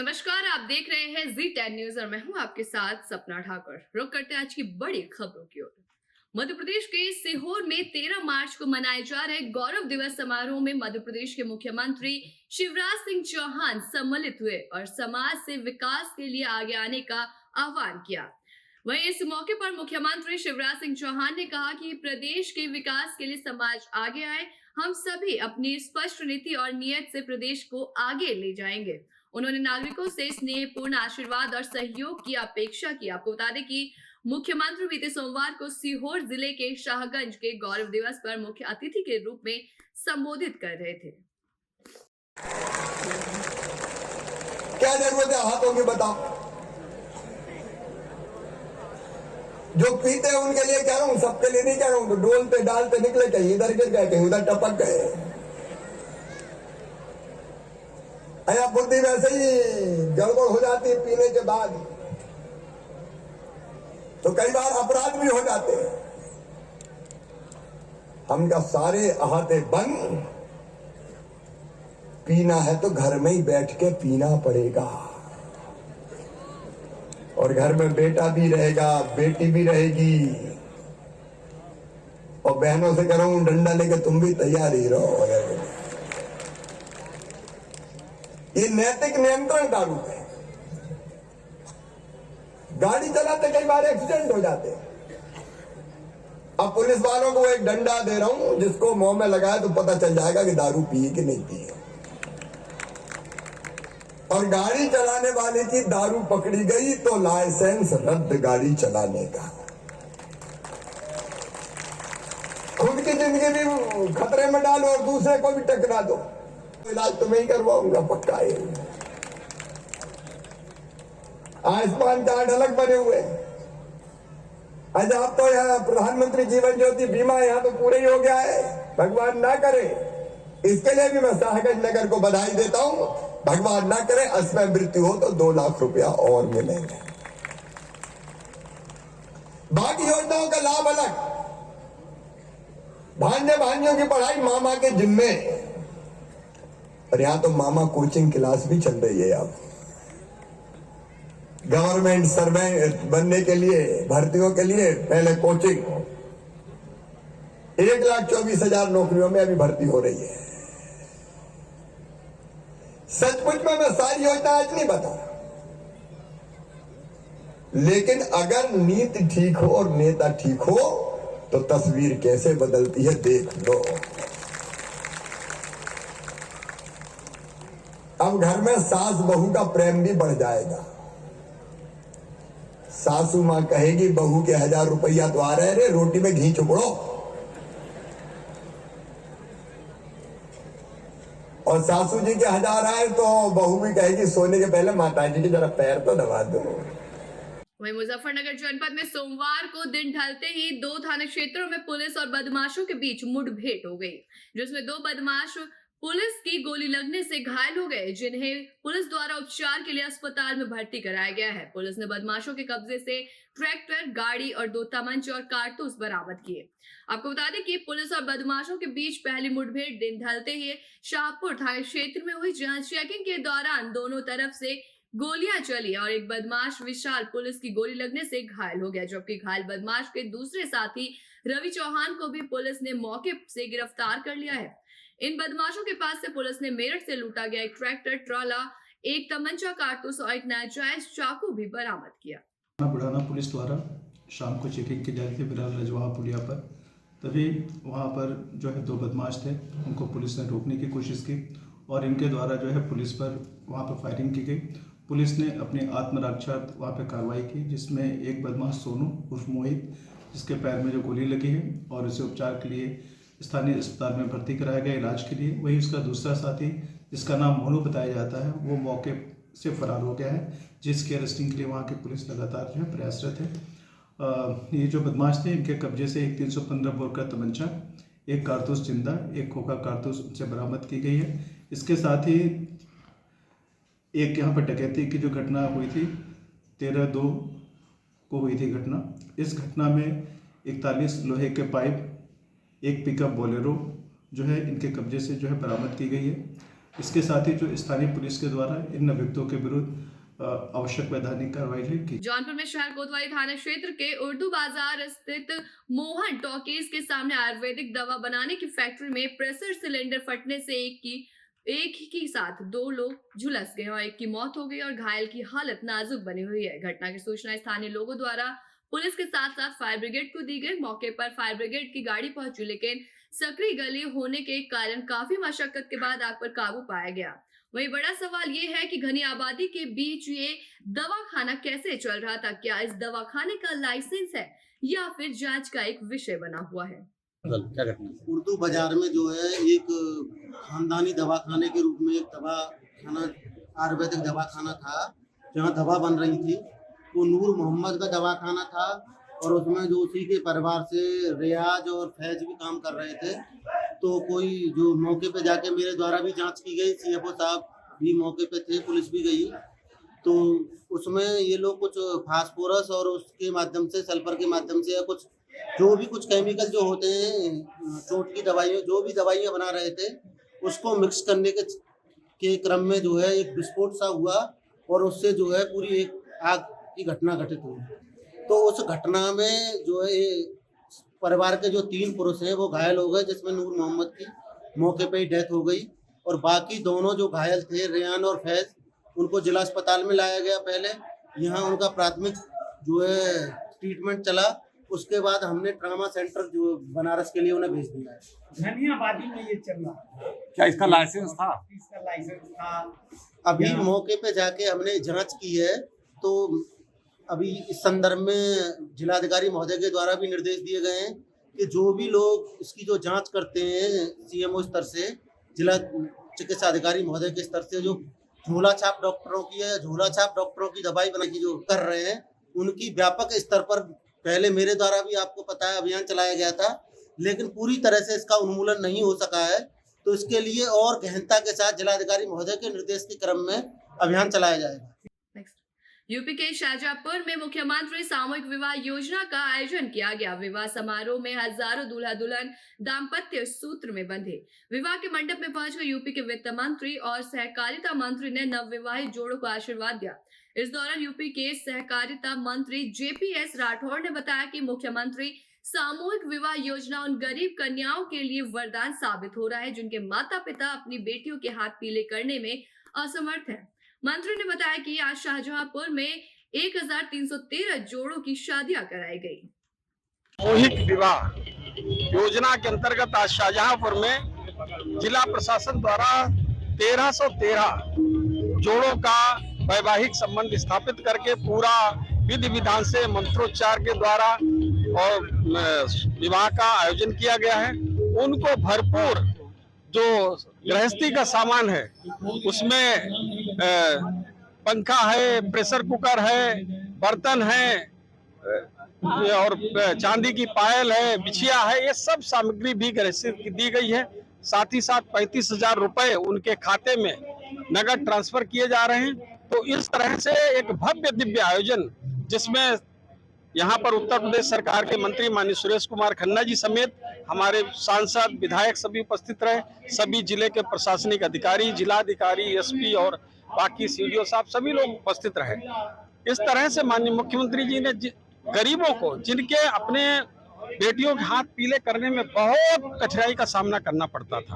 नमस्कार, आप देख रहे हैं Z10 न्यूज और मैं हूं आपके साथ सपना ठाकुर। रुक करते हैं आज की बड़ी खबरों की ओर। मध्य प्रदेश के सीहोर में 13 मार्च को मनाए जा रहे गौरव दिवस समारोह में मध्य प्रदेश के मुख्यमंत्री शिवराज सिंह चौहान सम्मिलित हुए और समाज से विकास के लिए आगे आने का आह्वान किया। वहीं इस मौके पर मुख्यमंत्री शिवराज सिंह चौहान ने कहा कि प्रदेश के विकास के लिए समाज आगे आए। हम सभी अपनी स्पष्ट नीति और नियत से प्रदेश को आगे ले जाएंगे। उन्होंने नागरिकों से स्नेहपूर्ण आशीर्वाद और सहयोग की अपेक्षा की। आपको बता दें कि मुख्यमंत्री बीते सोमवार को सीहोर जिले के शाहगंज के गौरव दिवस पर मुख्य अतिथि के रूप में संबोधित कर रहे थे। क्या जरूरत है हाथों की बताओ। जो पीते हैं उनके लिए कह रहा हूं, सबके लिए नहीं कह रहा हूं। तो डोलते डालते निकले, कहीं इधर गिर गए, कहीं उधर टपक गए। अया बुद्धि वैसे ही गड़बड़ हो जाती है पीने के बाद, तो कई बार अपराध भी हो जाते हैं। हमका सारे अहाते बंद, पीना है तो घर में ही बैठ के पीना पड़ेगा। और घर में बेटा भी रहेगा, बेटी भी रहेगी। और बहनों से कह रहा हूं, डंडा लेके तुम भी तैयार ही रहो। ये नैतिक नियंत्रण का रूप है। गाड़ी चलाते कई बार एक्सीडेंट हो जाते हैं। अब पुलिस वालों को एक डंडा दे रहा हूं, जिसको मुंह में लगाए तो पता चल जाएगा कि दारू पी कि नहीं पी। और गाड़ी चलाने वाले की दारू पकड़ी गई तो लाइसेंस रद्द गाड़ी चलाने का। खुद की जिंदगी भी खतरे में डालो और दूसरे को भी टकरा दो। इलाज तो मैं ही करवाऊंगा पक्का है। आयुष्मान कार्ड अलग बने हुए। आज आप तो यहाँ प्रधानमंत्री जीवन ज्योति बीमा यहाँ तो पूरे ही हो गया है। भगवान ना करे, इसके लिए भी मैं शाहगंज नगर को बधाई देता हूं। भगवान ना करे असमय मृत्यु हो तो 2 लाख रुपया और मिलेंगे। बाकी योजनाओं का लाभ अलग। भांजे भांजियों की पढ़ाई मामा के जिम्मे। और यहां तो मामा कोचिंग क्लास भी चल रही है। अब गवर्नमेंट सर्वेंट बनने के लिए, भर्तियों के लिए पहले कोचिंग। 1,24,000 नौकरियों में अभी भर्ती हो रही है। सचमुच में मैं सारी योजना आज नहीं बता रहा, लेकिन अगर नीति ठीक हो और नेता ठीक हो तो तस्वीर कैसे बदलती है देख लो। अब घर में सास बहू का प्रेम भी बढ़ जाएगा। सासू मां कहेगी बहू के 1,000 रुपया तो आ रहे रे, रोटी में घी चुपड़ो। और सासू जी के 1,000 आए तो बहू भी कहेगी सोने के पहले माता जी के जरा पैर तो दबा दो। वहीं मुजफ्फरनगर जनपद में सोमवार को दिन ढलते ही 2 थाना क्षेत्रों में पुलिस और बदमाशों के बीच मुठभेड़ हो गई, जिसमें 2 बदमाश पुलिस की गोली लगने से घायल हो गए, जिन्हें पुलिस द्वारा उपचार के लिए अस्पताल में भर्ती कराया गया है। पुलिस ने बदमाशों के कब्जे से ट्रैक्टर, गाड़ी और 2 तमंचे और कारतूस बरामद किए। आपको बता दें कि पुलिस और बदमाशों के बीच पहली मुठभेड़ दिन ढलते ही शाहपुर थाना क्षेत्र में हुई, जहां चेकिंग के दौरान दोनों तरफ से गोलियां चली और एक बदमाश विशाल पुलिस की गोली लगने से घायल हो गया, जबकि घायल बदमाश के दूसरे साथी रवि चौहान को भी पुलिस ने मौके से गिरफ्तार कर लिया है। इन बदमाशों के पास से पुलिस ने मेरठ से लूटा गया एक ट्रैक्टर, ट्रॉला, एक तमंचा, कारतूस और एक नाजायज चाकू भी बरामद किया। बुढ़ाना पुलिस द्वारा शाम को चेकिंग की जा रही थी बिराल रजवा पुलिया पर, तभी वहां पर जो है 2 बदमाश थे, उनको पुलिस ने रोकने की कोशिश की और इनके द्वारा जो है पुलिस पर वहां पर फायरिंग की गई। पुलिस ने अपनी आत्मरक्षा वहां पर कार्रवाई की, जिसमें एक बदमाश सोनू उर्फ मोहित, जिसके पैर में जो गोली लगी है और उसे उपचार के लिए स्थानीय अस्पताल में भर्ती कराया गया इलाज के लिए। वही उसका दूसरा साथी, जिसका नाम मोनू बताया जाता है, वो मौके से फरार हो गया है, जिसकी अरेस्टिंग के लिए वहाँ की पुलिस लगातार जो है प्रयासरत है। ये जो बदमाश थे, इनके कब्जे से एक 315 बोर का तमंचा, एक कारतूस जिंदा, एक खोखा कारतूस उनसे बरामद की गई है। इसके साथ ही एक यहाँ पर डकैती की जो घटना हुई थी 13/2 को हुई थी घटना। इस घटना में 41 लोहे के पाइप, एक पिकअप बोलेरो जो है इनके कब्जे से जो है बरामद की गई है। इसके साथ ही जो स्थानीय पुलिस के द्वारा इन अभियुक्तों के विरुद्ध आवश्यक वैधानिक कार्रवाई की। जौनपुर में शहर कोतवाली थाना क्षेत्र के उर्दू बाजार स्थित मोहन टॉकीज के सामने आयुर्वेदिक दवा बनाने की फैक्ट्री में प्रेशर सिलेंडर फटने से एक ही के साथ 2 लोग झुलस गए और एक की मौत हो गई और घायल की हालत नाजुक बनी हुई है। घटना की सूचना स्थानीय लोगों द्वारा पुलिस के साथ साथ फायर ब्रिगेड को दी गई। मौके पर फायर ब्रिगेड की गाड़ी पहुंची, लेकिन सकरी गली होने के कारण काफी मशक्कत के बाद आग पर काबू पाया गया। वही बड़ा सवाल ये है कि घनी आबादी के बीच ये दवाखाना कैसे चल रहा था? क्या इस दवाखाने का लाइसेंस है या फिर जांच का एक विषय बना हुआ है? क्या घटना? उर्दू बाजार में जो है एक खानदानी दवाखाने के रूप में एक दवाखाना, आयुर्वेदिक दवाखाना था जहां दवा बन रही थी। वो नूर मोहम्मद का दवाखाना था और उसमें जो उसी के परिवार से रियाज और फैज भी काम कर रहे थे। तो कोई जो मौके पे जाके मेरे द्वारा भी जांच की गई, सीएफओ साहब भी मौके पे थे, पुलिस भी गई। तो उसमें ये लोग कुछ फास्फोरस और उसके माध्यम से, सल्फर के माध्यम से या कुछ जो भी कुछ केमिकल जो होते हैं चोट की दवाइयाँ, जो भी दवाइयाँ बना रहे थे, उसको मिक्स करने के क्रम में जो है एक विस्फोट सा हुआ और उससे जो है पूरी एक आग की घटना घटित हुई। तो उस घटना में जो है परिवार के जो 3 पुरुष हैं वो घायल हो गए, जिसमें नूर मोहम्मद की मौके पे ही डेथ हो गई और बाकी दोनों जो घायल थे रेयान और फैज, उनको जिला अस्पताल में लाया गया। पहले यहाँ उनका प्राथमिक जो है ट्रीटमेंट चला, उसके बाद हमने ट्रामा सेंटर जो बनारस के लिए उन्हें भेज दिया है। घनी आबादी में ये चल रहा है। क्या इसका लाइसेंस था? इसका लाइसेंस था। अभी मौके पे जाके हमने जांच की है, तो अभी इस संदर्भ में जिलाधिकारी महोदय के द्वारा भी निर्देश दिए गए हैं कि जो भी लोग इसकी जो जांच करते हैं सीएमओ स्तर से, जिला चिकित्सा अधिकारी महोदय के स्तर से, जो झोला छाप डॉक्टरों की है, झोला छाप डॉक्टरों की दवाई बना की जो कर रहे हैं, उनकी व्यापक स्तर पर पहले मेरे द्वारा भी आपको पता है अभियान चलाया गया था, लेकिन पूरी तरह से इसका उन्मूलन नहीं हो सका है। तो इसके लिए और गहनता के साथ जिलाधिकारी महोदय के निर्देश के क्रम में अभियान चलाया जाएगा। यूपी के शाहजहांपुर में मुख्यमंत्री सामूहिक विवाह योजना का आयोजन किया गया। विवाह समारोह में हजारों दूल्हा दुल्हन दाम्पत्य सूत्र में बंधे। विवाह के मंडप में पहुंचकर यूपी के वित्त मंत्री और सहकारिता मंत्री ने नवविवाहित जोड़ों को आशीर्वाद दिया। इस दौरान यूपी के सहकारिता मंत्री जेपीएस राठौड़ ने बताया कि मुख्यमंत्री सामूहिक विवाह योजना उन गरीब कन्याओं के लिए वरदान साबित हो रहा है जिनके माता पिता अपनी बेटियों के हाथ पीले करने में असमर्थ हैं। मंत्री ने बताया कि आज शाहजहांपुर में 1313 जोड़ों की शादियां कराई गई। सामूहिक विवाह योजना के अंतर्गत आज शाहजहांपुर में जिला प्रशासन द्वारा 1313 जोड़ों का वैवाहिक संबंध स्थापित करके पूरा विधि विधान से मंत्रोच्चार के द्वारा और विवाह का आयोजन किया गया है। उनको भरपूर जो गृहस्थी का सामान है, उसमें पंखा है, प्रेशर कुकर है, बर्तन है और चांदी की पायल है, बिछिया है, ये सब सामग्री भी गृहस्थी दी गई है। साथ ही साथ 35,000 रुपए उनके खाते में नगद ट्रांसफर किए जा रहे हैं। तो इस तरह से एक भव्य दिव्य आयोजन, जिसमें यहाँ पर उत्तर प्रदेश सरकार के मंत्री माननीय सुरेश कुमार खन्ना जी समेत हमारे सांसद, विधायक सभी उपस्थित रहे। सभी जिले के प्रशासनिक अधिकारी, जिलाधिकारी, एसपी और बाकी सीडीओ साहब सभी लोग उपस्थित रहे। इस तरह से माननीय मुख्यमंत्री जी ने गरीबों को, जिनके अपने बेटियों के हाथ पीले करने में बहुत कठिनाई का सामना करना पड़ता था,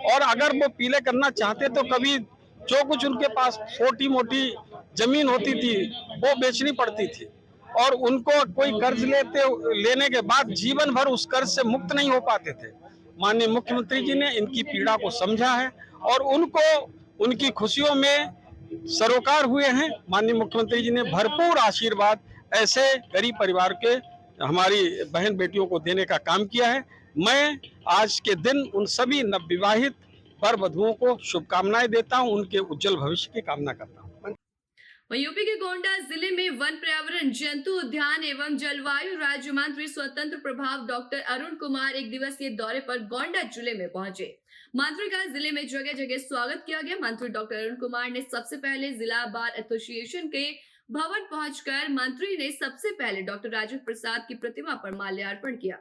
और अगर वो पीले करना चाहते तो कभी जो कुछ उनके पास छोटी मोटी जमीन होती थी वो बेचनी पड़ती थी, और उनको कोई कर्ज लेने के बाद जीवन भर उस कर्ज से मुक्त नहीं हो पाते थे। माननीय मुख्यमंत्री जी ने इनकी पीड़ा को समझा है और उनको उनकी खुशियों में सरोकार हुए हैं। माननीय मुख्यमंत्री जी ने भरपूर आशीर्वाद ऐसे गरीब परिवार के हमारी बहन बेटियों को देने का काम किया है। मैं आज के दिन उन सभी नवविवाहित वर वधुओं को शुभकामनाएं देता हूं, उनके उज्जवल भविष्य की कामना करता हूं। वहीं यूपी के गोंडा जिले में वन पर्यावरण, जंतु उद्यान एवं जलवायु राज्य मंत्री स्वतंत्र प्रभाव डॉक्टर अरुण कुमार एक दिवसीय दौरे पर गोंडा जिले में पहुंचे। मंत्री का जिले में जगह जगह स्वागत किया गया। मंत्री डॉक्टर अरुण कुमार ने सबसे पहले जिला बार एसोसिएशन के भवन पहुंचकर मंत्री ने सबसे पहले डॉक्टर राजेंद्र प्रसाद की प्रतिमा पर माल्यार्पण किया,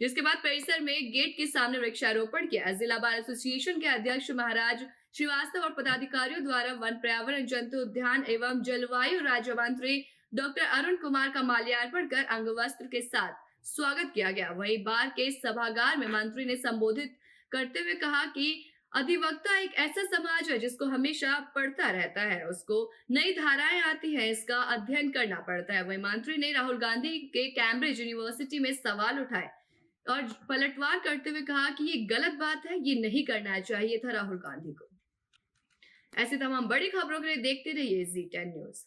जिसके बाद परिसर में गेट के सामने वृक्षारोपण किया। जिला बार एसोसिएशन के अध्यक्ष महाराज श्रीवास्तव और पदाधिकारियों द्वारा वन पर्यावरण जंतु उद्यान एवं जलवायु राज्य मंत्री डॉक्टर अरुण कुमार का माल्यार्पण कर अंग वस्त्र के साथ स्वागत किया गया। वहीं बार के सभागार में मंत्री ने संबोधित करते हुए कहा कि अधिवक्ता एक ऐसा समाज है जिसको हमेशा पढ़ता रहता है, उसको नई धाराएं आती हैं, इसका अध्ययन करना पड़ता है। वहीं मंत्री ने राहुल गांधी के कैम्ब्रिज यूनिवर्सिटी में सवाल उठाए और पलटवार करते हुए कहा कि ये गलत बात है, ये नहीं करना चाहिए था राहुल गांधी को। ऐसी तमाम बड़ी खबरों के लिए देखते रहिए Z10 न्यूज।